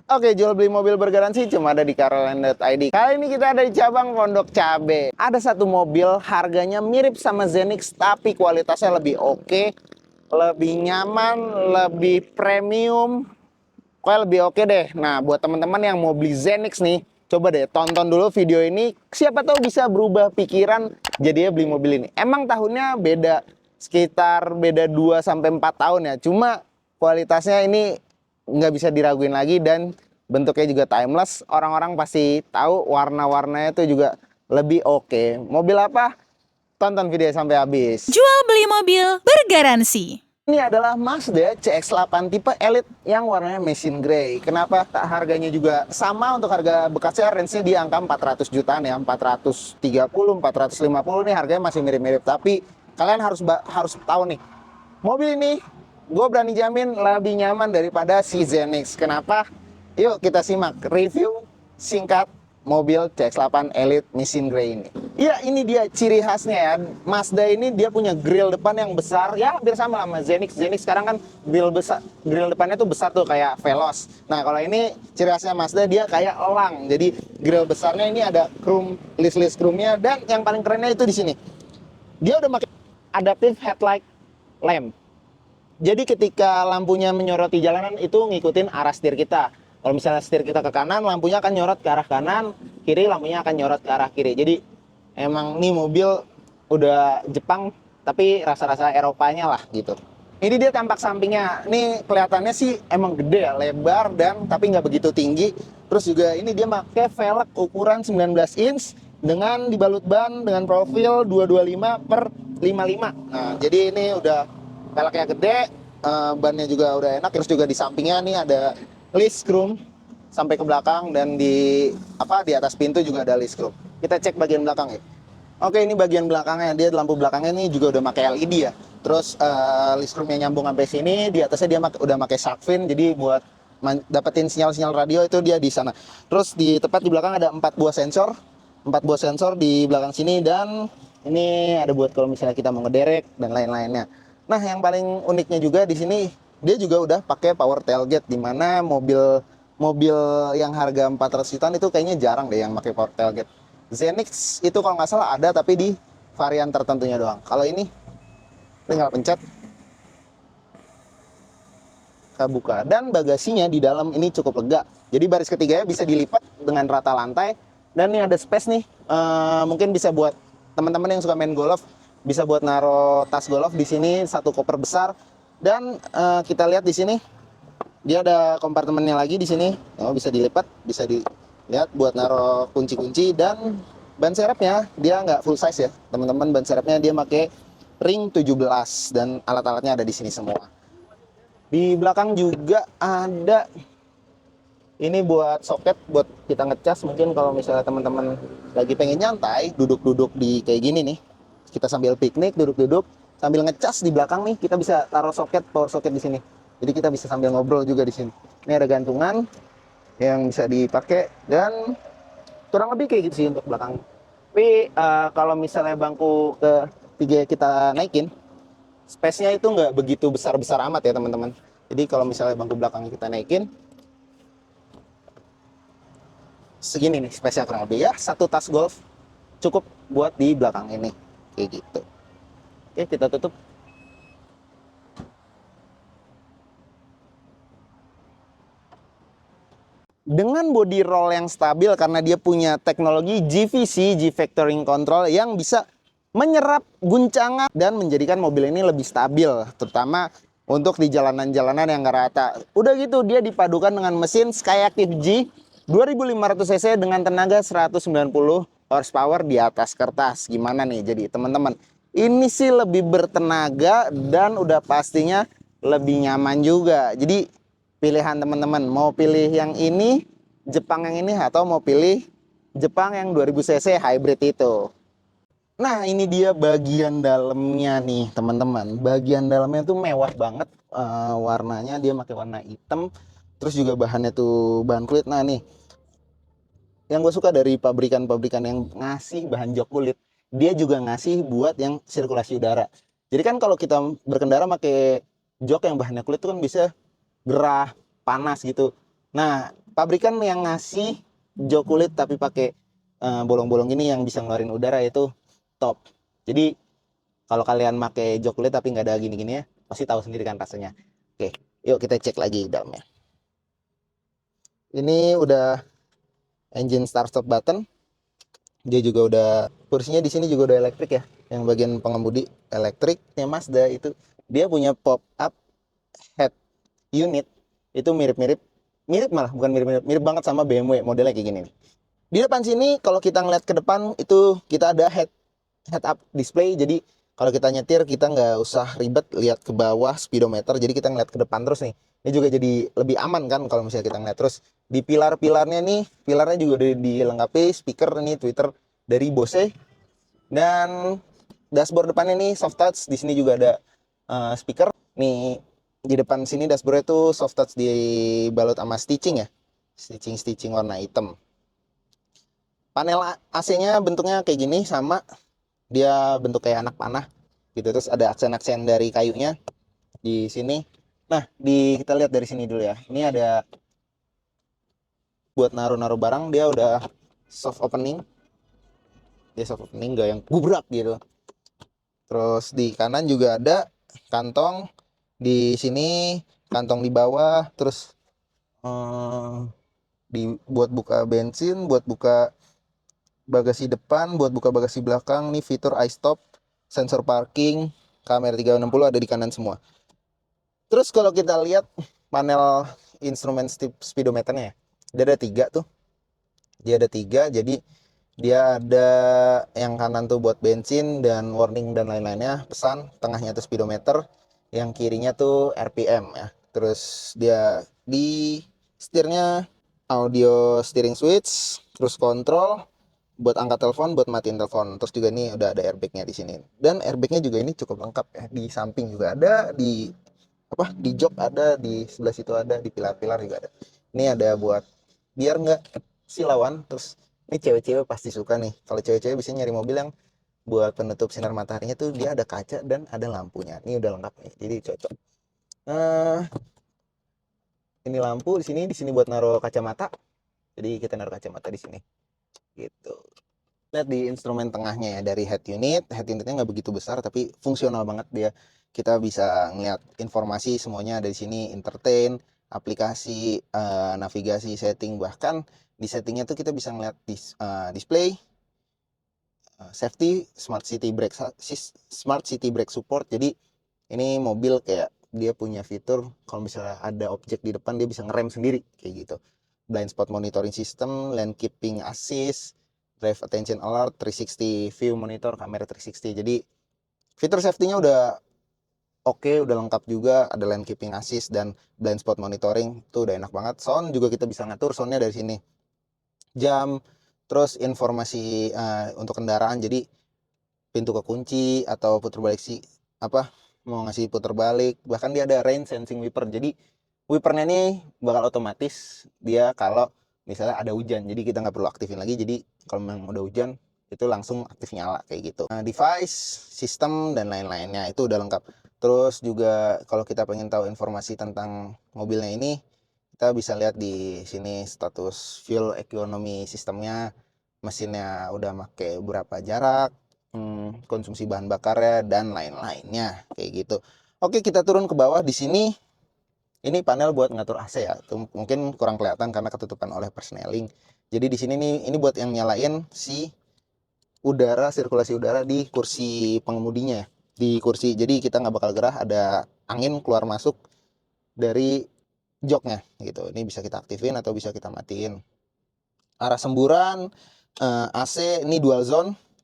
Oke, jual beli mobil bergaransi cuma ada di Caroline.id. Kali ini kita ada di cabang Pondok Cabe. Ada satu mobil harganya mirip sama Zenix tapi kualitasnya lebih oke, lebih nyaman, lebih premium. Pokoknya lebih oke deh. Nah, buat teman-teman yang mau beli Zenix nih, coba deh tonton dulu video ini. Siapa tahu bisa berubah pikiran jadinya beli mobil ini. Emang tahunnya beda, sekitar beda 2 sampai 4 tahun ya. Cuma kualitasnya ini nggak bisa diraguin lagi dan bentuknya juga timeless. Orang-orang pasti tahu warna-warnanya itu juga lebih oke. Mobil apa? Tonton video sampai habis. Jual beli mobil bergaransi. Ini adalah Mazda CX-8 tipe Elite yang warnanya mesin grey. Kenapa harganya juga sama untuk harga bekasnya, range-nya di angka 400 jutaan ya, 430, 450 nih harganya masih mirip-mirip. Tapi kalian harus tahu nih, mobil ini gue berani jamin lebih nyaman daripada si Zenix. Kenapa? Yuk kita simak review singkat mobil CX-8 Elite mesin grey ini. Iya, ini dia ciri khasnya ya. Mazda ini dia punya grill depan yang besar, ya hampir sama sama Zenix. Zenix sekarang kan grill depannya tuh besar tuh kayak Veloz. Nah, kalau ini ciri khasnya Mazda dia kayak elang. Jadi grill besarnya ini ada chrome, list chrome-nya, dan yang paling kerennya itu di sini. Dia udah pakai adaptive headlight lamp. Jadi ketika lampunya menyoroti jalanan itu ngikutin arah setir kita. Kalau misalnya setir kita ke kanan, lampunya akan nyorot ke arah kanan, kiri lampunya akan nyorot ke arah kiri. Jadi emang nih mobil udah Jepang tapi rasa-rasa Eropanya lah gitu. Ini dia tampak sampingnya. Nih kelihatannya sih emang gede ya, lebar dan tapi nggak begitu tinggi. Terus juga ini dia pakai velg ukuran 19 inch dengan dibalut ban dengan profil 225 per 55. Nah, jadi ini udah velgnya gede, bannya juga udah enak. Terus juga di sampingnya nih ada list chrome sampai ke belakang, dan di atas pintu juga ada list chrome. Kita cek bagian belakang ya. Oke, ini bagian belakangnya, dia lampu belakangnya ini juga udah pakai LED ya. Terus list chrome-nya nyambung sampai sini, di atasnya dia udah pakai shark fin, jadi buat dapetin sinyal-sinyal radio itu dia di sana. Terus di tepat di belakang ada 4 buah sensor di belakang sini, dan ini ada buat kalau misalnya kita mau ngederek dan lain-lainnya. Nah, yang paling uniknya juga di sini dia juga udah pakai power tailgate, di mana mobil yang harga 400 jutaan itu kayaknya jarang deh yang pakai power tailgate. Zenix itu kalau nggak salah ada tapi di varian tertentunya doang. Kalau ini tinggal pencet buka, dan bagasinya di dalam ini cukup lega. Jadi baris ketiganya bisa dilipat dengan rata lantai, dan ini ada space nih. Mungkin bisa buat teman-teman yang suka main golf, bisa buat naruh tas golf di sini, satu koper besar. Dan kita lihat di sini dia ada kompartemennya lagi di sini. Bisa dilipat, bisa dilihat buat naruh kunci-kunci. Dan ban serepnya dia nggak full size ya teman-teman. Ban serepnya dia pakai ring 17 dan alat-alatnya ada di sini semua. Di belakang juga ada ini buat soket buat kita ngecas. Mungkin kalau misalnya teman-teman lagi pengen nyantai, duduk-duduk di kayak gini nih, kita sambil piknik, duduk-duduk sambil ngecas di belakang nih, kita bisa taruh power soket di sini. Jadi kita bisa sambil ngobrol juga di sini. Ini ada gantungan yang bisa dipakai, dan kurang lebih kayak gitu sih untuk belakang. Tapi kalau misalnya bangku ketiga kita naikin, space-nya itu nggak begitu besar-besar amat ya teman-teman. Jadi kalau misalnya bangku belakang kita naikin, segini nih space-nya kurang lebih ya. Satu tas golf cukup buat di belakang ini, kayak gitu. Oke, kita tutup. Dengan body roll yang stabil karena dia punya teknologi GVC, G-Vectoring Control, yang bisa menyerap guncangan dan menjadikan mobil ini lebih stabil, terutama untuk di jalanan-jalanan yang nggak rata. Udah gitu dia dipadukan dengan mesin Skyactiv G 2500 cc dengan tenaga 190 horsepower di atas kertas. Gimana nih jadi teman-teman? Ini sih lebih bertenaga dan udah pastinya lebih nyaman juga. Jadi pilihan teman-teman, mau pilih yang ini, Jepang yang ini, atau mau pilih Jepang yang 2000 cc hybrid itu. Nah, ini dia bagian dalamnya nih teman-teman. Bagian dalamnya tuh mewah banget. Warnanya dia pakai warna hitam. Terus juga bahannya tuh bahan kulit. Nah nih, yang gue suka dari pabrikan-pabrikan yang ngasih bahan jok kulit, dia juga ngasih buat yang sirkulasi udara. Jadi kan kalau kita berkendara pakai jok yang bahannya kulit itu kan bisa gerah, panas gitu. Nah, pabrikan yang ngasih jok kulit tapi pakai bolong-bolong ini yang bisa ngeluarin udara itu top. Jadi kalau kalian pakai jok kulit tapi nggak ada gini-gini ya, pasti tahu sendiri kan rasanya. Oke, yuk kita cek lagi dalamnya. Ini udah engine start stop button. Dia juga udah, kursinya di sini juga udah elektrik ya. Yang bagian pengemudi elektriknya Mazda itu dia punya pop up head unit. Itu mirip malah bukan mirip banget sama BMW modelnya kayak gini nih. Di depan sini kalau kita ngeliat ke depan itu kita ada head up display. Jadi kalau kita nyetir kita nggak usah ribet lihat ke bawah speedometer. Jadi kita ngeliat ke depan terus nih. Ini juga jadi lebih aman kan kalau misalnya kita ngeliat terus. Di pilar-pilarnya nih, pilarnya juga dilengkapi speaker nih Twitter dari Bose. Dan dashboard depannya nih soft touch. Di sini juga ada speaker. Nih di depan sini dashboardnya tuh soft touch dibalut sama stitching ya. Stitching warna hitam. Panel AC-nya bentuknya kayak gini sama. Dia bentuk kayak anak panah gitu. Terus ada aksen-aksen dari kayunya di sini. Nah, kita lihat dari sini dulu ya. Ini ada buat naruh-naruh barang, dia udah soft opening. Dia soft opening gak yang gubrak gitu. Terus di kanan juga ada kantong di sini, kantong di bawah, terus buat buka bensin, buat buka bagasi depan, buat buka bagasi belakang. Nih fitur iStop, sensor parking, kamera 360 ada di kanan semua. Terus kalau kita lihat panel instrumen speedometernya ya, dia ada 3 tuh. Dia ada 3, jadi dia ada yang kanan tuh buat bensin dan warning dan lain-lainnya, pesan, tengahnya tuh speedometer, yang kirinya tuh RPM ya. Terus dia di setirnya audio steering switch, terus kontrol buat angkat telepon, buat matiin telepon. Terus juga nih udah ada airbagnya di sini. Dan airbagnya juga ini cukup lengkap ya. Di samping juga ada, di jok ada, di sebelah situ ada, di pilar-pilar juga ada. Ini ada buat biar nggak silauan. Terus ini cewek-cewek pasti suka nih. Kalau cewek-cewek bisa nyari mobil yang buat penutup sinar mataharinya tuh dia ada kaca dan ada lampunya. Ini udah lengkap nih, jadi cocok. Ini lampu di sini buat naruh kacamata. Jadi kita naruh kacamata di sini. Gitu. Lihat di instrumen tengahnya ya, dari head unitnya nggak begitu besar tapi fungsional banget dia. Kita bisa ngeliat informasi semuanya ada di sini, entertain, aplikasi, navigasi, setting, bahkan di settingnya tuh kita bisa ngeliat display, safety, smart city brake support. Jadi ini mobil kayak dia punya fitur kalau misalnya ada objek di depan dia bisa ngerem sendiri kayak gitu. Blind spot monitoring system, lane keeping assist, drive attention alert, 360 view monitor, kamera 360. Jadi fitur safety-nya udah oke, udah lengkap juga. Ada lane keeping assist dan blind spot monitoring, tuh udah enak banget. Sound juga kita bisa ngatur soundnya dari sini. Jam, terus informasi untuk kendaraan. Jadi pintu kekunci atau putar balik mau ngasih putar balik. Bahkan dia ada rain sensing wiper. Jadi wipernya ini bakal otomatis dia kalau misalnya ada hujan, jadi kita nggak perlu aktifin lagi. Jadi kalau memang udah hujan itu langsung aktif nyala kayak gitu. Device, sistem dan lain-lainnya itu udah lengkap. Terus juga kalau kita pengen tahu informasi tentang mobilnya ini, kita bisa lihat di sini status fuel economy sistemnya, mesinnya udah pakai berapa jarak, konsumsi bahan bakarnya dan lain-lainnya kayak gitu. Oke, kita turun ke bawah. Di sini ini panel buat ngatur AC ya. Tuh, mungkin kurang kelihatan karena ketutupan oleh persneling. Jadi di sini nih, ini buat yang nyalain si udara, sirkulasi udara di kursi pengemudinya. Di kursi, jadi kita nggak bakal gerah, ada angin keluar masuk dari joknya gitu. Ini bisa kita aktifin atau bisa kita matiin. Arah semburan, AC ini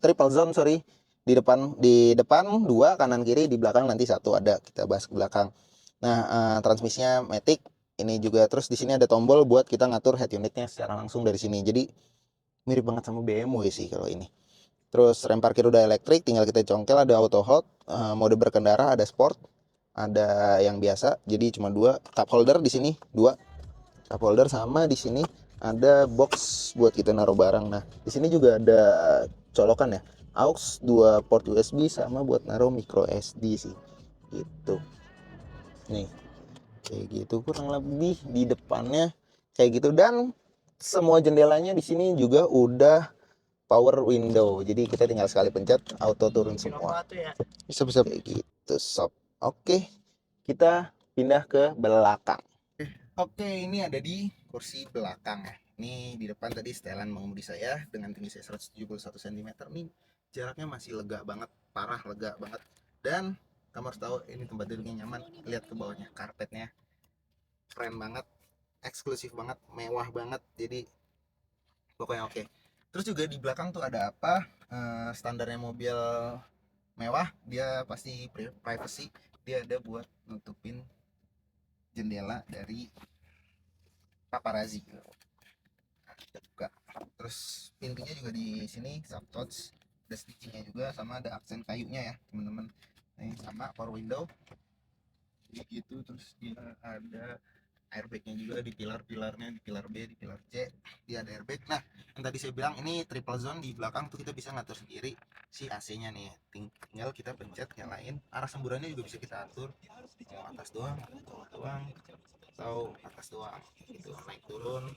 triple zone sorry. Di depan 2, kanan kiri, di belakang nanti 1 ada. Kita bahas ke belakang. Nah, transmisinya matic. Ini juga terus di sini ada tombol buat kita ngatur head unitnya secara langsung dari sini. Jadi mirip banget sama BMW sih kalau ini. Terus rem parkir udah elektrik, tinggal kita congkel. Ada auto hold, mode berkendara, ada sport, ada yang biasa. Jadi cuma 2 cup holder di sini, 2 cup holder, sama di sini ada box buat kita naruh barang. Nah, di sini juga ada colokan ya, aux, 2 port USB sama buat naruh micro SD sih. Gitu. Nih, kayak gitu kurang lebih di depannya. kayak gitu. Dan semua jendelanya di sini juga udah power window, jadi kita tinggal sekali pencet auto turun semua. Bisa kayak gitu sob. Oke, kita pindah ke belakang. Oke, ini ada di kursi belakang ya. Ini di depan tadi setelan mengemudi saya dengan tinggi saya 171 cm. Nih jaraknya masih lega banget, parah lega banget. Dan kamu harus tahu ini tempat duduknya nyaman. Lihat ke bawahnya, karpetnya keren banget, eksklusif banget, mewah banget. Jadi pokoknya oke. Terus juga di belakang tuh ada apa? Standarnya mobil mewah, dia pasti privacy. Dia ada buat nutupin jendela dari paparazzi. Nah, kita buka. Terus pintunya juga di sini subtouch, ada stitchingnya juga, sama ada aksen kayunya ya teman-teman. Ini sama power window. Jadi gitu. Terus dia ada airbagnya juga di pilar-pilarnya, di pilar B, di pilar C dia ada airbag. Nah, yang tadi saya bilang ini triple zone, di belakang tuh kita bisa ngatur sendiri si AC-nya nih. Tinggal kita pencet nyalain. Arah semburannya juga bisa kita atur, mau atas doang, bawah doang, atau atas doang gitu, naik turun.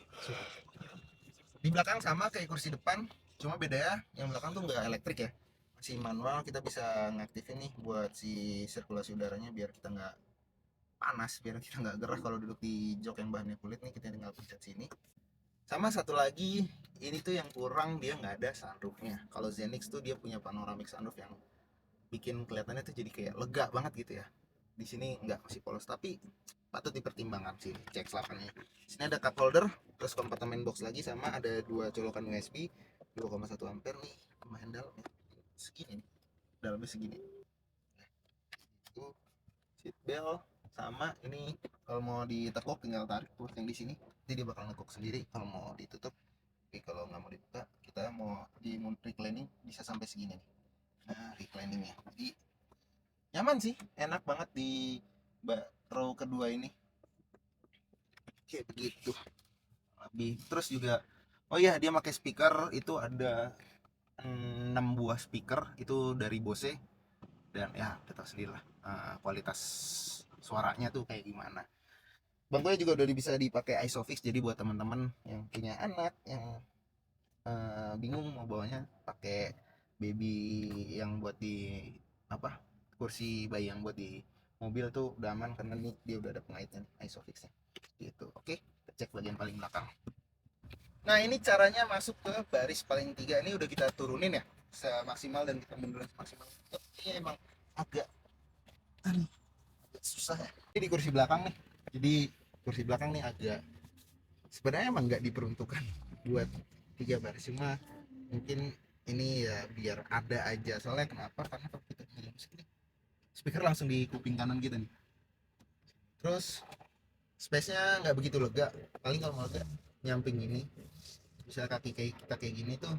Di belakang sama kayak kursi depan, cuma beda ya, yang belakang tuh nggak elektrik ya, masih manual. Kita bisa ngaktifin nih buat si sirkulasi udaranya biar kita nggak panas, biar kita nggak gerah kalau duduk di jok yang bahannya kulit nih. Kita tinggal pencet sini. Sama satu lagi, ini tuh yang kurang, dia nggak ada sunroofnya. Kalau Zenix tuh dia punya panoramic sunroof yang bikin kelihatannya tuh jadi kayak lega banget gitu ya. Di sini nggak, masih polos, tapi patut dipertimbangkan sih CX-8 nya. Sini ada cup holder, terus kompartemen box lagi, sama ada dua colokan USB 2,1 ampere nih, lumayan dalam ya, segini nih, dalamnya segini. Nah, itu seat belt. Sama ini kalau mau ditekuk tinggal tarik tuh yang di sini, jadi dia bakal nekuk sendiri kalau mau ditutup. Oke, kalau nggak mau dibuka, kita mau di reclining bisa sampai segini nih. Nah, recliningnya jadi nyaman sih, enak banget di row kedua ini kayak begitu lebih. Terus juga oh iya, dia pakai speaker, itu ada 6 buah speaker itu dari Bose. Dan ya kita tahu sendiri lah kualitas suaranya tuh kayak gimana. Bangkunya juga udah bisa dipakai Isofix, jadi buat teman-teman yang punya anak yang bingung mau bawanya pakai baby yang buat di apa, kursi bayi yang buat di mobil tuh udah aman, karena nih dia udah ada pengaitnya Isofixnya gitu. Oke, kita cek bagian paling belakang. Nah, ini caranya masuk ke baris paling 3. Ini udah kita turunin ya semaksimal, dan kita mundurin maksimal. Ini emang agak susah ya. Ini di kursi belakang nih. Jadi kursi belakang nih agak, sebenarnya emang nggak diperuntukkan buat 3 baris, cuma mungkin ini ya biar ada aja. Soalnya kenapa? Karena kalau kita dengerin musik nih, speaker langsung di kuping kanan kita nih. Terus space-nya nggak begitu lega. Paling kalau mau lega nyamping ini, bisa kaki kayak kita kayak gini tuh.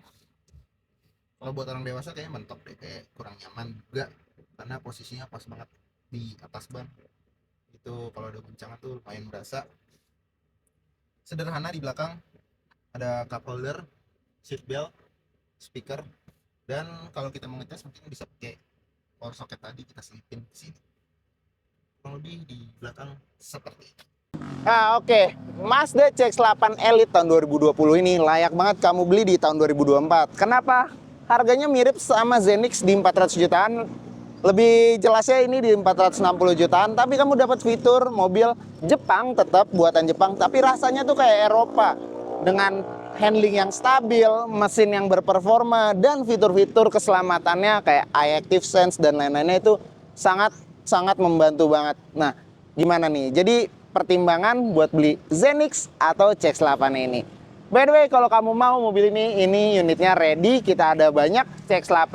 Kalau buat orang dewasa kayaknya mentok deh, kayak kurang nyaman juga, karena posisinya pas banget di atas ban. Itu kalau ada guncangan tuh lumayan berasa. Sederhana, di belakang ada cup holder, seat belt, speaker, dan kalau kita mau ngetes mungkin bisa pakai power socket tadi, kita selipin ke sini. Kurang lebih di belakang seperti itu. Ah, oke. Mazda CX-8 Elite tahun 2020 ini layak banget kamu beli di tahun 2024. Kenapa? Harganya mirip sama Zenix di 400 jutaan. Lebih jelasnya ini di 460 jutaan, tapi kamu dapat fitur mobil Jepang, tetap buatan Jepang, tapi rasanya tuh kayak Eropa. Dengan handling yang stabil, mesin yang berperforma, dan fitur-fitur keselamatannya kayak iActive Sense dan lain-lainnya itu sangat membantu banget. Nah, gimana nih? Jadi pertimbangan buat beli Zenix atau CX-8 ini. By the way, kalau kamu mau mobil ini unitnya ready. Kita ada banyak CX-8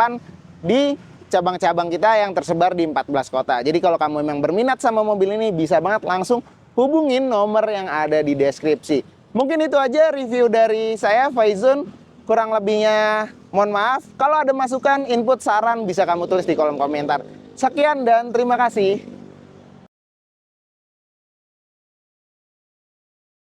di cabang-cabang kita yang tersebar di 14 kota. Jadi kalau kamu memang berminat sama mobil ini, bisa banget langsung hubungin nomor yang ada di deskripsi. Mungkin itu aja review dari saya, Faizun. Kurang lebihnya mohon maaf. Kalau ada masukan, input, saran, bisa kamu tulis di kolom komentar. Sekian dan terima kasih.